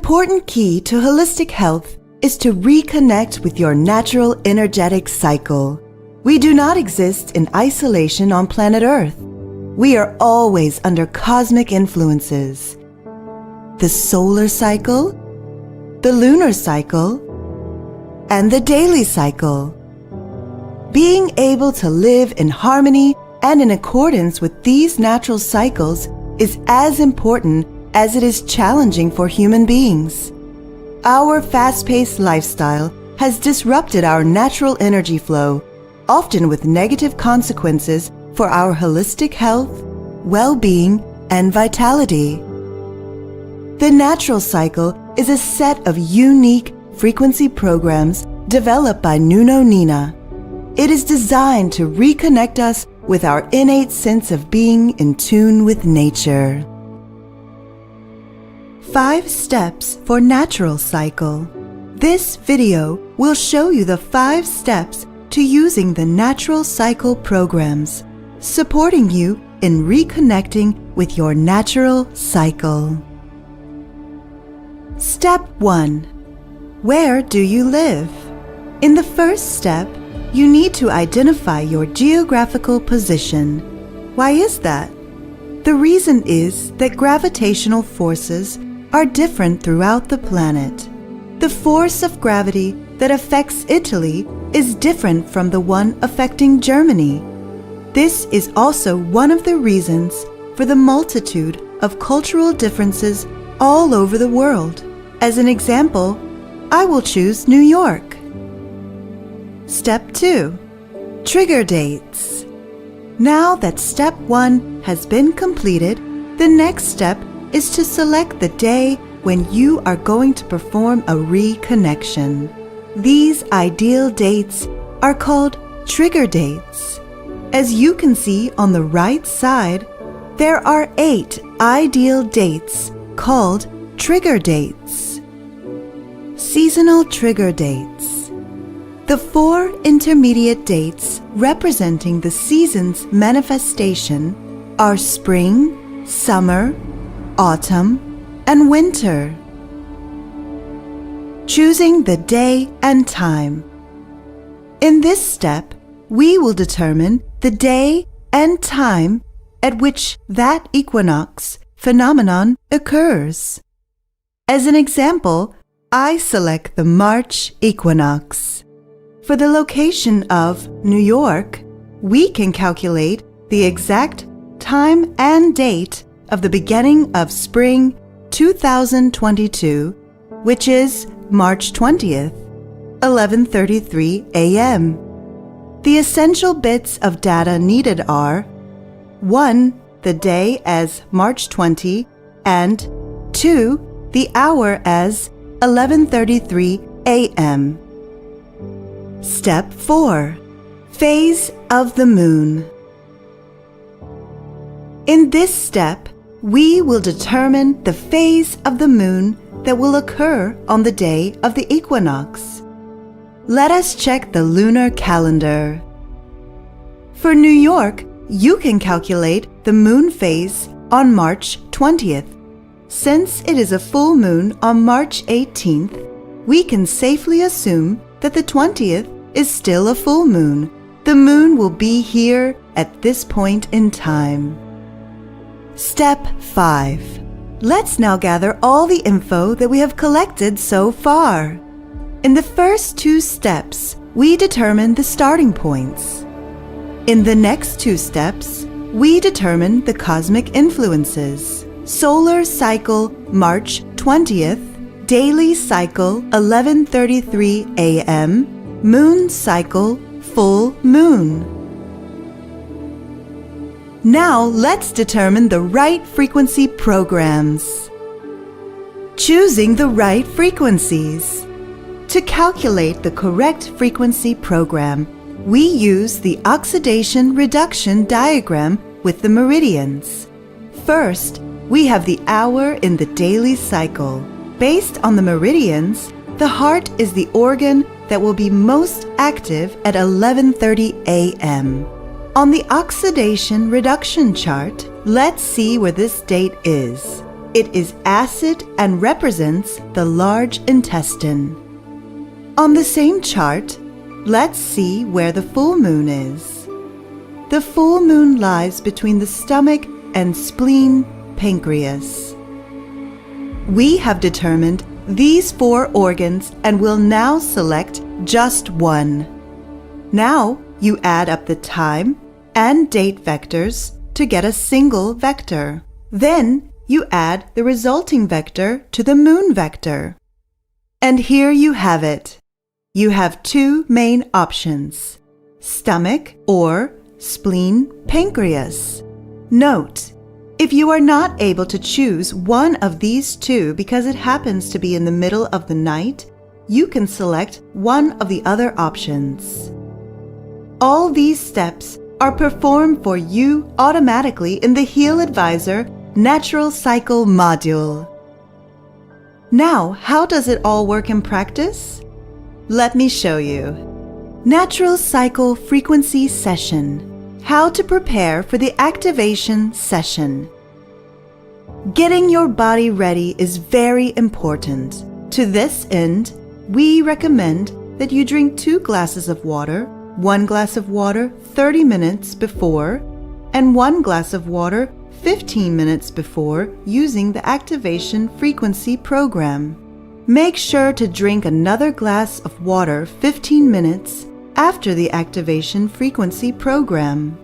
important key to holistic health is to reconnect with your natural energetic cycle. We do not exist in isolation on planet Earth. We are always under cosmic influences. The solar cycle, the lunar cycle, and the daily cycle. Being able to live in harmony and in accordance with these natural cycles is as important as it is challenging for human beings. Our fast-paced lifestyle has disrupted our natural energy flow, often with negative consequences for our holistic health, well-being, and vitality. The natural cycle is a set of unique frequency programs developed by Nuno. It is designed to reconnect us with our innate sense of being in tune with nature. 5 steps for natural cycle. This video will show you the 5 steps to using the natural cycle programs, supporting you in reconnecting with your natural cycle. Step 1. Where do you live? In the first step, you need to identify your geographical position. Why is that? The reason is that gravitational forces are different throughout the planet. The force of gravity that affects Italy is different from the one affecting Germany. This is also one of the reasons for the multitude of cultural differences all over the world. As an example, I will choose New York. Step 2. Trigger dates. Now that step 1 has been completed, the next step is to select the day when you are going to perform a reconnection. These ideal dates are called trigger dates. As you can see on the right side, there are 8 ideal dates called trigger dates. Seasonal trigger dates. The 4 intermediate dates representing the season's manifestation are spring, summer, autumn, and winter. Choosing the day and time. In this step, we will determine the day and time at which that equinox phenomenon occurs. As an example, I select the March equinox. For the location of New York, we can calculate the exact time and date of the beginning of spring 2022, which is March 20th, 11:33 a.m. The essential bits of data needed are 1. The day as March 20 and 2. The hour as 11:33 a.m. Step 4. Phase of the moon. In this step, we will determine the phase of the moon that will occur on the day of the equinox. Let us check the lunar calendar. For New York, you can calculate the moon phase on March 20th. Since it is a full moon on March 18th, we can safely assume that the 20th is still a full moon. The moon will be here at this point in time. Step 5. Let's now gather all the info that we have collected so far. In the first 2 steps, we determine the starting points. In the next 2 steps, we determine the cosmic influences. Solar cycle March 20th, daily cycle 11:33 a.m., moon cycle full moon. Now let's determine the right frequency programs. Choosing the right frequencies. To calculate the correct frequency program, we use the oxidation reduction diagram with the meridians. First, we have the hour in the daily cycle. Based on the meridians, the heart is the organ that will be most active at 11:30 a.m. On the oxidation reduction chart, let's see where this date is. It is acid and represents the large intestine. On the same chart, let's see where the full moon is. The full moon lies between the stomach and spleen, pancreas. We have determined these 4 organs and will now select just one. Now you add up the time and date vectors to get a single vector. Then you add the resulting vector to the moon vector. And here you have it. You have 2 main options: stomach or spleen, pancreas. Note, if you are not able to choose one of these 2 because it happens to be in the middle of the night, you can select one of the other options. All these steps are performed for you automatically in the Heal Advisor Natural Cycle module. Now, how does it all work in practice? Let me show you. Natural Cycle Frequency Session. How to prepare for the activation session. Getting your body ready is very important. To this end, we recommend that you drink 2 glasses of water, 1 glass of water 30 minutes before, and 1 glass of water 15 minutes before using the activation frequency program. Make sure to drink another glass of water 15 minutes after the activation frequency program.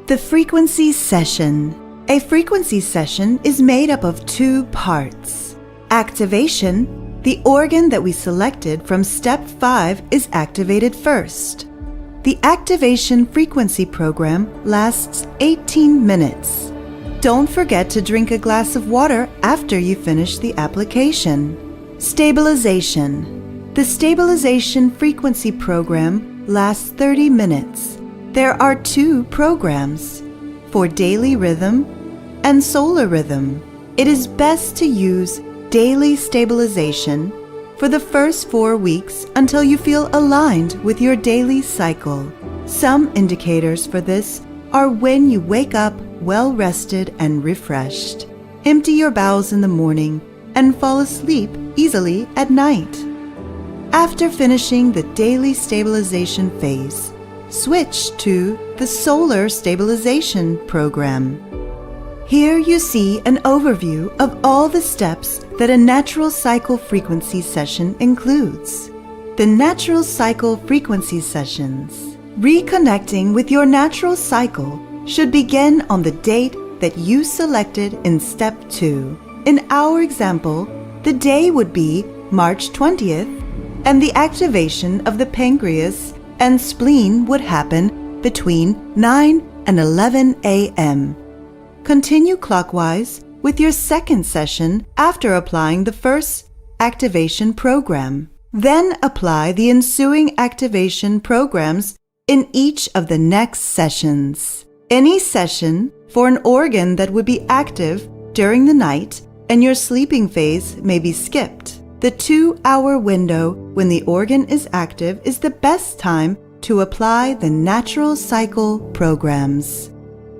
The frequency session. A frequency session is made up of 2 parts. Activation. The organ that we selected from step 5 is activated first. The activation frequency program lasts 18 minutes. Don't forget to drink a glass of water after you finish the application. Stabilization. The stabilization frequency program lasts 30 minutes. There are 2 programs for daily rhythm and solar rhythm. It is best to use daily stabilization for the first 4 weeks until you feel aligned with your daily cycle. Some indicators for this are when you wake up well rested and refreshed, empty your bowels in the morning, and fall asleep easily at night. After finishing the daily stabilization phase, switch to the solar stabilization program. Here you see an overview of all the steps that a natural cycle frequency session includes. The natural cycle frequency sessions. Reconnecting with your natural cycle should begin on the date that you selected in step 2. In our example, the day would be March 20th, and the activation of the pancreas and spleen would happen between 9 and 11 a.m. Continue clockwise with your second session after applying the first activation program. Then apply the ensuing activation programs in each of the next sessions. Any session for an organ that would be active during the night and your sleeping phase may be skipped. The 2-hour window when the organ is active is the best time to apply the natural cycle programs.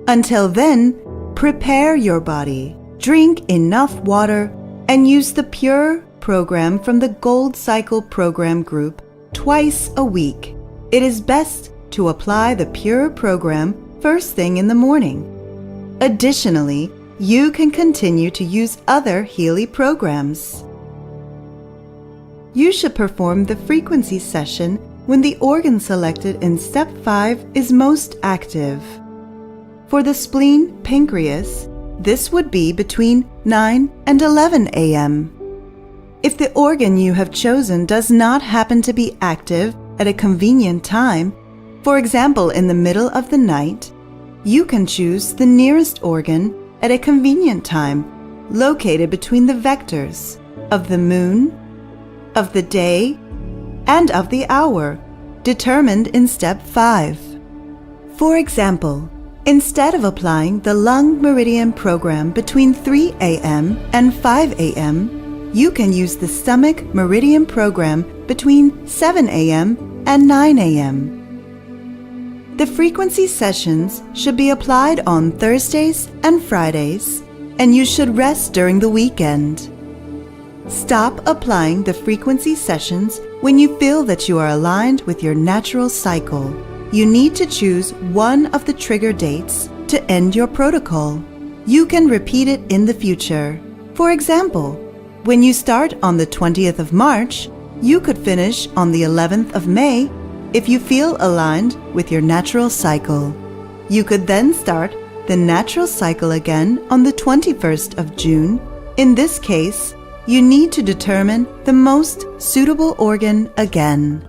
Until then, prepare your body, drink enough water, and use the Pure program from the Gold Cycle program group twice a week. It is best to apply the Pure program first thing in the morning. Additionally, you can continue to use other Healy programs. You should perform the frequency session when the organ selected in step 5 is most active. For the spleen, pancreas, this would be between 9 and 11 a.m. If the organ you have chosen does not happen to be active at a convenient time, for example in the middle of the night, you can choose the nearest organ at a convenient time, located between the vectors of the moon, of the day, and of the hour, determined in step 5. For example, instead of applying the lung meridian program between 3 a.m. and 5 a.m., you can use the stomach meridian program between 7 a.m. and 9 a.m. The frequency sessions should be applied on Thursdays and Fridays, and you should rest during the weekend. Stop applying the frequency sessions when you feel that you are aligned with your natural cycle. You need to choose one of the trigger dates to end your protocol. You can repeat it in the future. For example, when you start on the 20th of March, you could finish on the 11th of May if you feel aligned with your natural cycle. You could then start the natural cycle again on the 21st of June. In this case, you need to determine the most suitable organ again.